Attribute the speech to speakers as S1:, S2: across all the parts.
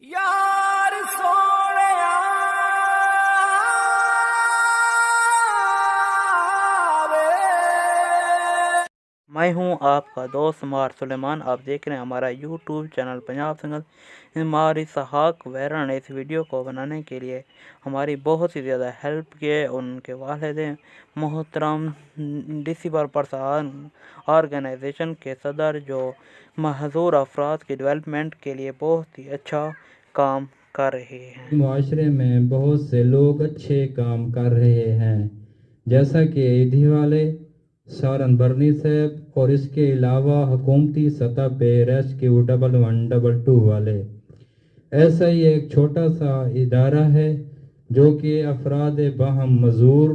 S1: यार सोहणिया वे।
S2: मैं हूं आपका दोस्त मार सुलेमान। आप देख रहे हैं हमारा यूट्यूब चैनल पंजाब सिंगल। हमारी सहाक वैरा ने इस वीडियो को बनाने के लिए हमारी बहुत ही ज़्यादा हेल्प की है। उनके वालिदैन मोहतरम डिसेबल पर्सन ऑर्गेनाइजेशन के सदर, जो महजूर अफराद की डेवलपमेंट के लिए बहुत ही अच्छा काम कर रहे हैं।
S3: मुआशरे में बहुत से लोग अच्छे काम कर रहे हैं, जैसा कि ईदी वाले सारन बर्नी साहब, और इसके अलावा हुकूमती सतह पे रेस्क्यू 1112 वाले। ऐसा ही एक छोटा सा इदारा है जो कि अफराद बाहम मजूर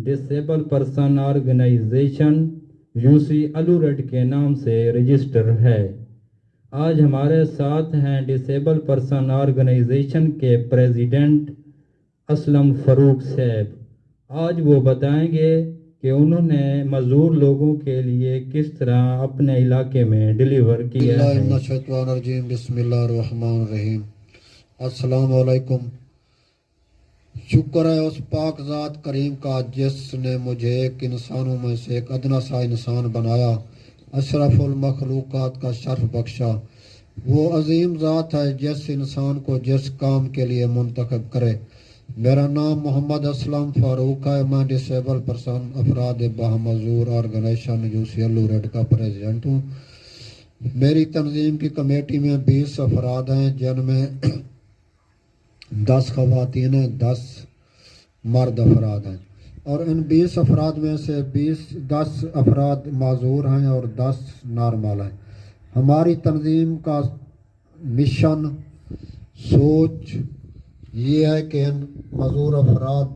S3: डिसेबल पर्सन ऑर्गेनाइजेशन यूसी अलूरड के नाम से रजिस्टर है। आज हमारे साथ हैं डिसेबल पर्सन ऑर्गेनाइजेशन के प्रेसिडेंट असलम फ़ारूक साहब। आज वो बताएंगे कि उन्होंने मजदूर लोगों के लिए किस तरह अपने इलाके में डिलीवर किया है।
S4: बिस्मिल्लाहिर्रहमानिर्रहीम। अस्सलाम वालेकुम। शुक्र है उस पाक ज़ात करीम का जिसने मुझे एक इंसानों में से एक अदना सा इंसान बनाया, अशरफुल मखलूकात का शर्फ बख्शा। वो अजीम ज़ात है जिस इंसान को जिस काम के लिए मुंतखब करे। मेरा नाम मोहम्मद असलम फ़ारूक है। मैं डिसेबल पर्सन अफराद बाहमजूर ऑर्गेनाइजेशन यूसी अलूरड का प्रेसिडेंट हूँ। मेरी तंजीम की कमेटी में 20 अफराद हैं, जिनमें 10 ख़वातीन हैं, 10 मर्द अफराद हैं। और इन 20 अफराद में से 10 अफराद माजूर हैं और 10 नॉर्मल हैं। हमारी तंजीम का मिशन सोच ये है कि इन मजूर अफराद,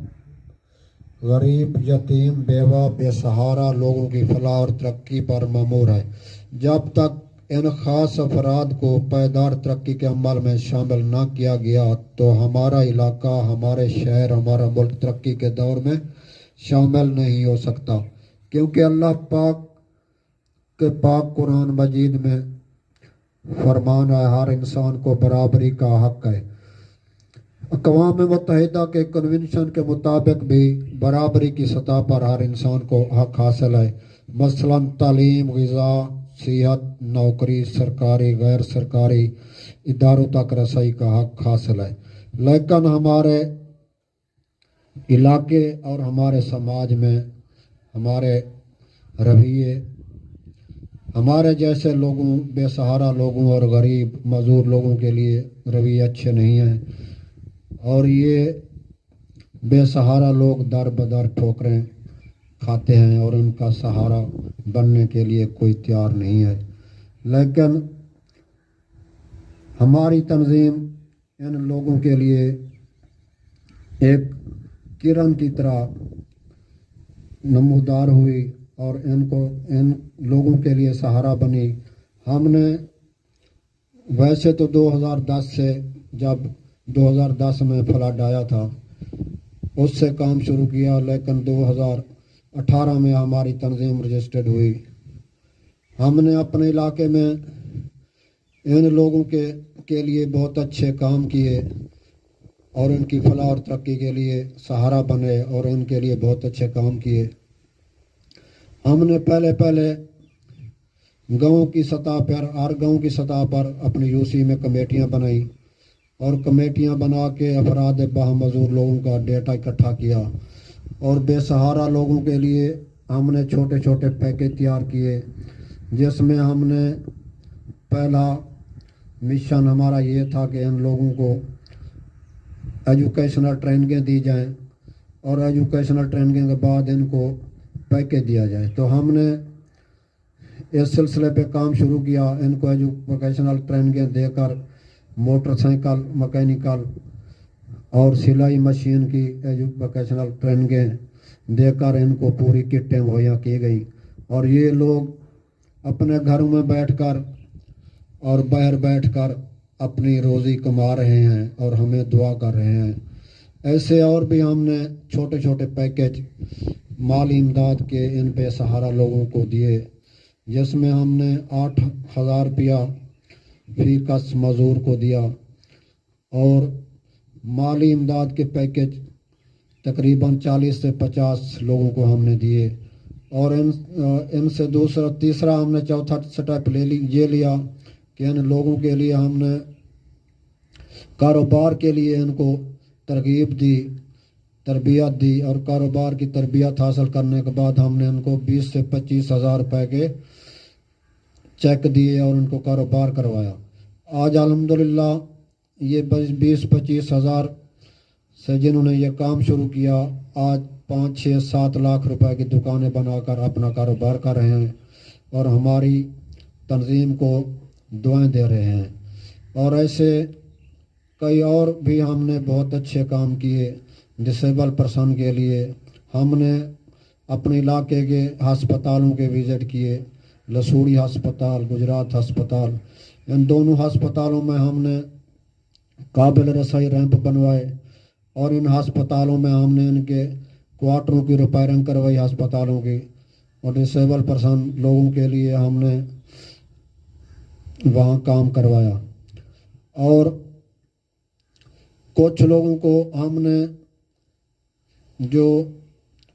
S4: गरीब, यतीम, बेवा, बेसहारा लोगों की फलाह और तरक्की पर ममूर है। जब तक इन ख़ास अफराद को पायदार तरक्की के अमल में शामिल न किया गया तो हमारा इलाका, हमारे शहर, हमारा मुल्क तरक्की के दौर में शामिल नहीं हो सकता। क्योंकि अल्लाह पाक के पाक कुरान मजीद में फरमान है, हर इंसान को बराबरी का हक है। अक़वाम मुत्तहिदा के कन्वेंशन के मुताबिक भी बराबरी की सतह पर हर इंसान को हक हासिल है। मसलन तालीम, ग़िज़ा, सेहत, नौकरी, सरकारी, गैर सरकारी इदारों तक रसाई का हक हासिल है। लेकिन हमारे इलाके और हमारे समाज में हमारे रवैये हमारे जैसे लोगों, बेसहारा लोगों और गरीब मजदूर लोगों के लिए रवैये अच्छे नहीं हैं। और ये बेसहारा लोग दर बदर ठोकरें खाते हैं और उनका सहारा बनने के लिए कोई तैयार नहीं है। लेकिन हमारी तंजीम इन लोगों के लिए एक किरण की तरह नमूदार हुई और इन लोगों के लिए सहारा बनी। हमने वैसे तो 2010 से, जब 2010 में फ्लड आया था उससे काम शुरू किया, लेकिन 2018 में हमारी तंजीम रजिस्टर्ड हुई। हमने अपने इलाके में इन लोगों के लिए बहुत अच्छे काम किए और इनकी फलाह और तरक्की के लिए सहारा बने और इनके लिए बहुत अच्छे काम किए। हमने पहले गांव की सतह पर, हर गांव की सतह पर अपनी यूसी में कमेटियां बनाई और कमेटियां बना के अफराद बाहमजूर लोगों का डेटा इकट्ठा किया। और बेसहारा लोगों के लिए हमने छोटे छोटे पैकेज तैयार किए, जिसमें हमने पहला मिशन हमारा ये था कि इन लोगों को एजुकेशनल ट्रेनिंगें दी जाएं और एजुकेशनल ट्रेनिंग के बाद इनको पैकेज दिया जाए। तो हमने इस सिलसिले पे काम शुरू किया। इनको एजुकेशनल ट्रेनिंगें देकर मोटरसाइकिल, मैकेनिकल और सिलाई मशीन की एजुकेशनल ट्रेनिंगें देकर इनको पूरी किटें मुहैया की गई। और ये लोग अपने घरों में बैठकर और बाहर बैठकर अपनी रोज़ी कमा रहे हैं और हमें दुआ कर रहे हैं। ऐसे और भी हमने छोटे छोटे पैकेज माली इमदाद के इन बेसहारा लोगों को दिए, जिसमें हमने 8,000 रुपया फी कस मजदूर को दिया। اور माली इमदाद के पैकेज तकरीबन 40 से 50 लोगों को हमने दिए। और इनसे तीसरा हमने चौथा स्टेप ये लिया कि इन लोगों के लिए हमने कारोबार के लिए इनको तरगीब दी, तरबियत दी, और कारोबार की तरबियत हासिल करने के बाद हमने इनको 20 से 25 हज़ार रुपये के चेक दिए और उनको कारोबार करवाया। आज अल्हम्दुलिल्लाह ये 20-25 हज़ार से जिन्होंने ये काम शुरू किया, आज 5-6-7 लाख रुपए की दुकानें बनाकर अपना कारोबार कर रहे हैं और हमारी तंजीम को दुआएं दे रहे हैं। और ऐसे कई और भी हमने बहुत अच्छे काम किए डिसेबल पर्सन के लिए। हमने अपने इलाके के हस्पतालों के विज़िट किए, लसूड़ी हस्पताल, गुजरात हस्पताल। इन दोनों हस्पतालों में हमने काबिल रसाई रैंप बनवाए और इन हस्पतालों में हमने इनके क्वार्टरों की रिपेयरिंग करवाई हस्पतालों की, और डिसेबल पर्सन लोगों के लिए हमने वहाँ काम करवाया। और कुछ लोगों को हमने जो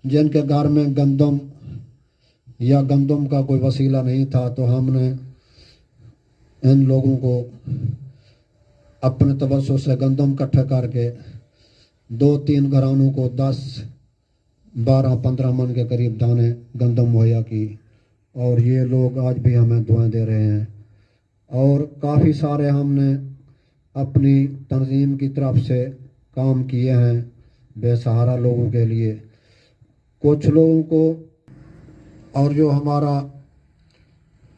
S4: जिनके घर में गंदम या गंदम का कोई वसीला नहीं था, तो हमने इन लोगों को अपने तवज्जो से गंदम इकट्ठे करके 2-3 घरानों को 10-12-15 मन के करीब दाने गंदम मुहैया की, और ये लोग आज भी हमें दुआएं दे रहे हैं। और काफ़ी सारे हमने अपनी तंजीम की तरफ से काम किए हैं बेसहारा लोगों के लिए। कुछ लोगों को, और जो हमारा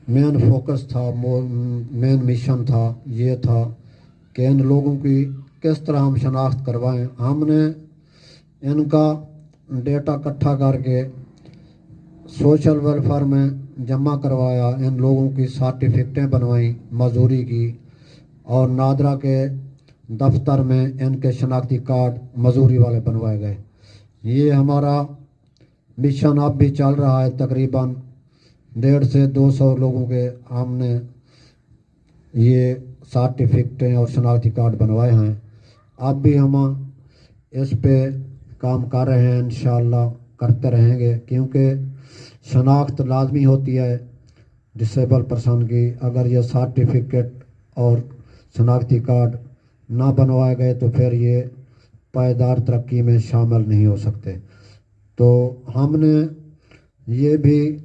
S4: मेन फोकस था, मेन मिशन था, ये था कि इन लोगों की किस तरह हम शनाख्त करवाएं। हमने इनका डेटा इकट्ठा करके सोशल वेलफेयर में जमा करवाया, इन लोगों की सर्टिफिकेटें बनवाई मजदूरी की, और नादरा के दफ्तर में इनके शनाख्ती कार्ड मजदूरी वाले बनवाए गए। ये हमारा मिशन अब भी चल रहा है। तकरीबन 150 से 200 लोगों के हमने ये सर्टिफिकेटें और शनाख्ती कार्ड बनवाए हैं। अब भी हम इस पे काम कर रहे हैं, इंशाअल्लाह करते रहेंगे, क्योंकि शनाख्त लाजमी होती है डिसेबल पर्सन की। अगर ये सर्टिफिकेट और शनाख्ती कार्ड ना बनवाए गए तो फिर ये पायदार तरक्की में शामिल नहीं हो सकते। तो हमने ये भी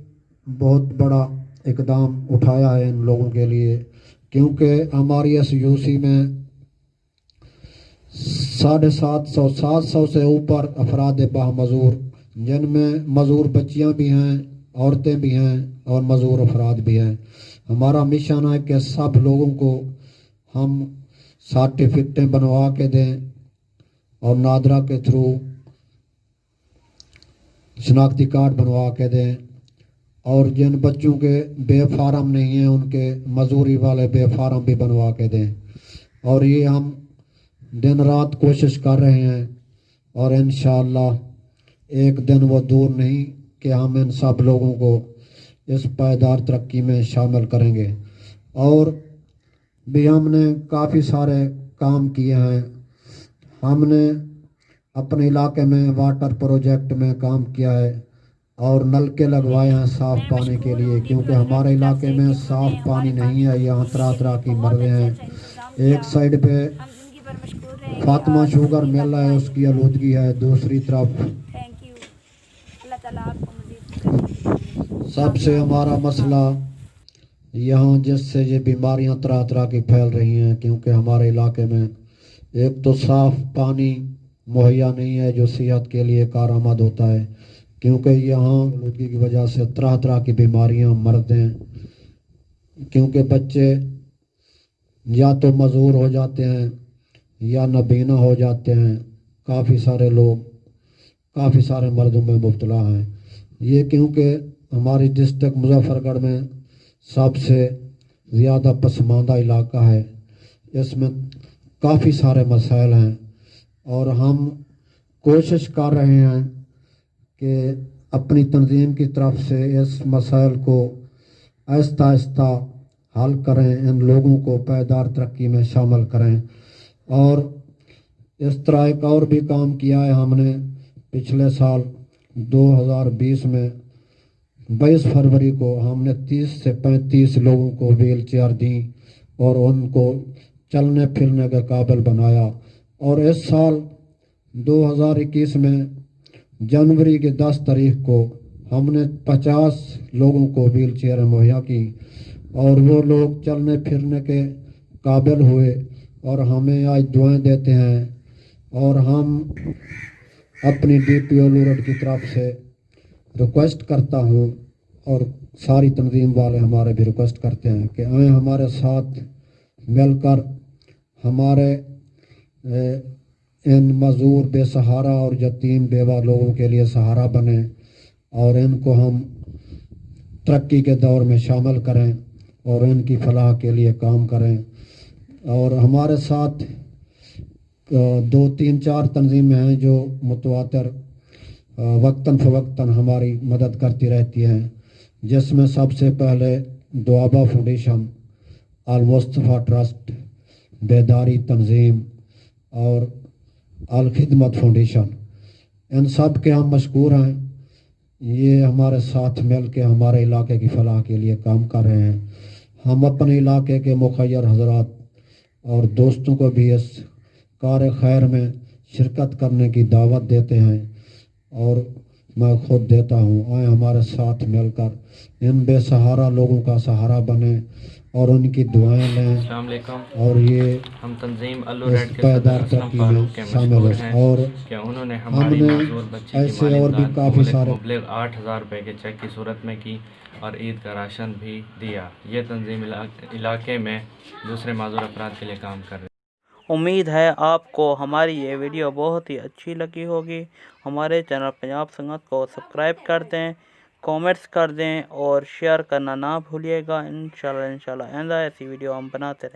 S4: बहुत बड़ा इकदाम उठाया है इन लोगों के लिए, क्योंकि हमारी SUC में 750 से ऊपर अफराद बामजूर, जिनमें मजूर बच्चियां भी हैं, औरतें भी हैं और मजूर अफराद भी हैं। हमारा मिशन है कि सब लोगों को हम सर्टिफिकेटें बनवा के दें और नादरा के थ्रू शनाख्ती कार्ड बनवा के दें, और जिन बच्चों के बेफारम नहीं हैं उनके मजूरी वाले बेफारम भी बनवा के दें। और ये हम दिन रात कोशिश कर रहे हैं, और इंशाअल्लाह एक दिन वो दूर नहीं कि हम इन सब लोगों को इस पायदार तरक्की में शामिल करेंगे। और भी हमने काफ़ी सारे काम किए हैं। हमने अपने इलाके में वाटर प्रोजेक्ट में काम किया है और नलके लगवाए हैं साफ़ पानी के लिए, क्योंकि हमारे इलाके में साफ़ पानी नहीं है। यहाँ तरह तरह की मर्ज़ें हैं। एक साइड पे फातिमा शुगर मिल है, उसकी आलूदगी है, दूसरी तरफ सबसे हमारा मसला यहाँ जिससे ये बीमारियाँ तरह तरह की फैल रही हैं, क्योंकि हमारे इलाके में एक तो साफ़ पानी मुहैया नहीं है जो सेहत के लिए कारआमद होता है, क्योंकि यहाँ आलूदगी की वजह से तरह तरह की बीमारियाँ मरते हैं, क्योंकि बच्चे या तो मजूर हो जाते हैं या नबीना हो जाते हैं। काफ़ी सारे लोग काफ़ी सारे मर्दों में मुब्तला हैं। ये क्योंकि हमारी डिस्ट्रिक्ट मुजफ्फरगढ़ में सबसे ज़्यादा पसमानदा इलाका है, इसमें काफ़ी सारे मसाइल हैं, और हम कोशिश कर रहे हैं कि अपनी तंजीम की तरफ से इस मसाइल को आहिस्ता आहिस्ता हल करें, इन लोगों को पायदार तरक्की में शामिल करें। اور اس طرح ایک اور بھی کام کیا ہے ہم نے پچھلے سال 2020 میں 22 فروری کو ہم نے 30 سے 35 لوگوں کو ویل چیئر دیں اور ان کو چلنے پھرنے کے قابل بنایا. اور اس سال 2021 میں جنوری کی 10 تاریخ کو ہم نے 50 لوگوں کو ویل چیئر مہیا کی اور وہ لوگ چلنے پھرنے کے قابل ہوئے اور ہمیں آج دعائیں دیتے ہیں. اور ہم اپنی ڈی پی او لورڈ کی طرف سے ریکویسٹ کرتا ہوں اور ساری تنظیم والے ہمارے بھی ریکویسٹ کرتے ہیں کہ آئیں ہمارے ساتھ مل کر ہمارے ان معذور بے سہارا اور یتیم بیوہ لوگوں کے لیے سہارا بنیں اور ان کو ہم ترقی کے دور میں شامل کریں اور ان کی فلاح کے لیے کام کریں. اور ہمارے ساتھ 2 3 4 تنظیمیں ہیں جو متواتر وقتاً فوقتاً ہماری مدد کرتی رہتی ہیں، جس میں سب سے پہلے دوآبا فاؤنڈیشن، المصطفیٰ ٹرسٹ، بیداری تنظیم اور الخدمت فاؤنڈیشن. ان سب کے ہم مشکور ہیں. یہ ہمارے ساتھ مل کے ہمارے علاقے کی فلاح کے لیے کام کر رہے ہیں. ہم اپنے علاقے کے مخیر حضرات اور دوستوں کو بھی اس کار خیر میں شرکت کرنے کی دعوت دیتے ہیں اور میں خود دیتا ہوں. آئیں ہمارے ساتھ مل کر ان بے سہارا لوگوں کا سہارا بنیں اور ان کی دعائیں لیں.
S2: السلام علیکم.
S4: اور یہ
S2: ہم تنظیم الو
S4: اس
S2: ریڈ کے
S4: پائیدار
S2: صدر اسلم
S4: ترقی میں
S2: فاروق کے
S4: شامل
S2: مشکور
S4: ہو.
S2: ہیں
S4: اور
S2: کہ انہوں نے
S4: ہم
S2: ہماری
S4: نے
S2: معذور بچی کی
S4: ایسے
S2: مالی
S4: اور بھی
S2: امداد
S4: کافی سارے
S2: مبلغ 8,000 روپے کے چیک کی صورت میں کی اور عید کا راشن بھی دیا. یہ تنظیم علاقے میں دوسرے معذور افراد کے لیے کام کر رہی ہے. امید ہے آپ کو ہماری یہ ویڈیو بہت ہی اچھی لگی ہوگی. ہمارے چینل پنجاب سنگت کو سبسکرائب کر دیں، کامنٹس کر دیں اور شیئر کرنا نہ بھولیے گا. انشاءاللہ آئندہ ایسی ویڈیو ہم بناتے رہیں.